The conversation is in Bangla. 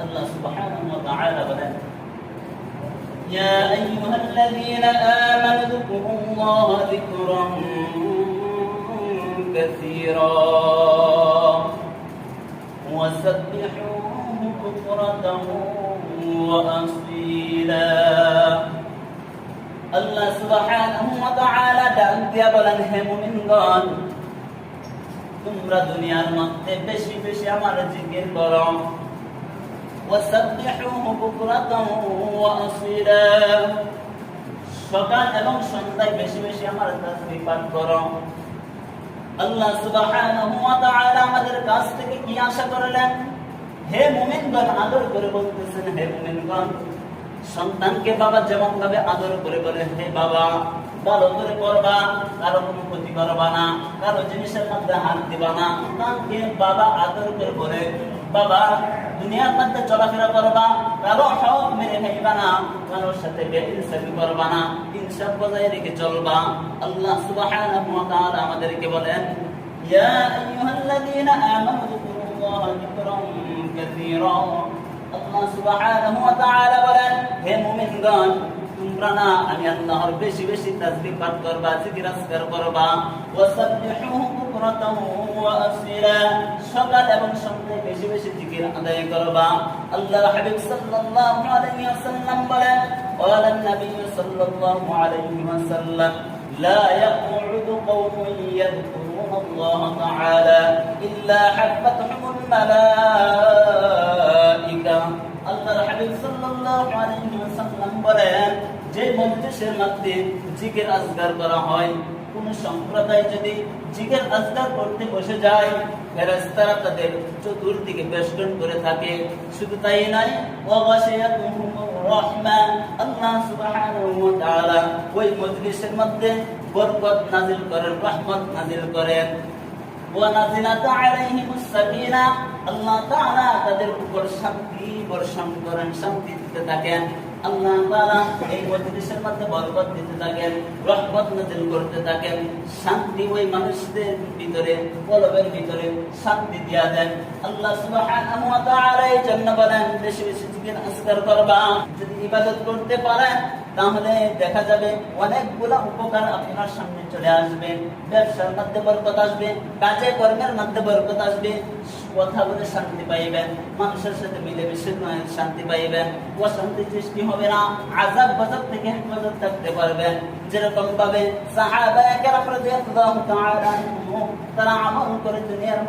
আল্লাহ সুবহানাহু ওয়া তাআলা বলেন, ইয়া আইয়ুহাল্লাযীনা আমানু যকুরুল্লাহা যিকরান কাসীরা ওয়া সাব্বিহুহু বুকরাতান ওয়া আসীলা। আল্লাহ সুবহানাহু ওয়া তাআলা ডাক দিয়া বলেন, হে মুমিনগণ, তোমরা দুনিয়ার মধ্যে বেশি বেশি আমার জিকির করো। ওয়াসাব্বিহুহু বুকরাতান ওয়া আসীলা, সকাল এবং সন্ধ্যায় বেশি বেশি আমার তাসবিহ পাঠ করো। আল্লাহ সুবহানাহু ওয়া তাআলা আমাদের কাছ থেকে কি আশা করলেন? হে মুমিনগণ, আদর করে বলতেছেন, হে মুমিনগণ, সন্তানকে বাবা যেমন ভাবে আদর করে বলে, হে বাবা, ভালো করে করবা, কারো কোনো ক্ষতি করবা না, কারো জিনিসের মধ্যে হাত দিবা না। সন্তানকে বাবা আদর করে বলে, বাবা দুনিয়ার মধ্যে চলাফেরা করবা, কারো হক মেরে খাইবা না, কারোর সাথে বেইনসাফি করবা না, ইনসাফ বজায় রেখে চলবা। আল্লাহ সুবহানাহু ওয়া তাআলা আমাদেরকে বলেন, ইয়া আইয়ুহাল্লাযীনা আমানু যকুরুল্লাহা যিকরান কাসীরা। আল্লাহ সুবহানাহু ওয়া তাআলা বলেন, হে মুমিনগণ, তোমরা না আমি আল্লাহর বেশি বেশি তাসবিহ পাঠ করবা, জিকির আজকার করবা। ওয়াসাব্বিহুহু বুকরাতান ওয়া আসীলা, সকাল এবং সন্ধ্যায় বেশি বেশি জিকির আদায় করবা। আল্লাহর হাবিব সাল্লাল্লাহু আলাইহি ওয়াসাল্লাম বলেন, ক্বালা an-নবী সাল্লাল্লাহু আলাইহি ওয়াসাল্লাম, লা ইয়াকউদু কওমুন ইয়াযকুরুনা আল্লাহ তাআলা ইল্লা হাফাতহুমুল মালায়েকা। আল্লাহর হাবিব সাল্লাল্লাহু আলাইহি ওয়াসাল্লাম বলেন, যে মজলিসের মধ্যে জিকির আজকার করা হয়, কোন সম্প্রদায় যদি জিকির আজকার করতে বসে যায়, ফেরেশতারা তাদের চতুর্দিকে বেষ্টন করে থাকে। শুধু তাই নয়, ওয়া গাশিয়াতুহুমুর রাহমা, আল্লাহ সুবহানাহু ওয়া তাআলা ওই মজলিসের মধ্যে বরকত নাযিল করেন, রহমত নাযিল করেন। ওয়া নাযিলাত আলাইহিমুস সাকিনা, আল্লাহ তাআলা তাদের উপর শান্তি বর্ষণ করেন, শান্তি দিতে থাকেন। আল্লাহ তাআলা এই মজলিসের মধ্যে বরকত দিতে থাকেন, রহমত নাযিল করতে থাকেন। শান্তি ওই মানুষদের ভিতরে, কলবের ভিতরে শান্তি দিয়া দেন। আল্লাহ সুবহানাহু ওয়া তাআলা এই জন্য বলেন, বেশি বেশি জিকির আজকার করবা। যদি ইবাদত করতে পারেন, তাহলে দেখা যাবে অনেকগুলা উপকার আপনার সামনে চলে আসবে। ব্যবসার মধ্যে বরকত আসবে, কাজে কর্মের মধ্যে বরকত আসবে, কথা বলে শান্তি পাইবেন, মানুষের সাথে মিলেমিশে শান্তি পাইবেন, অশান্তি সৃষ্টি হবে না, আযাব গজব থেকে হেফাজত থাকতে পারবেন। যেরকম ভাবে সাহাবায়ে কেরাম রাদিয়াল্লাহু তাআলা তারা আমল করে দুনিয়ার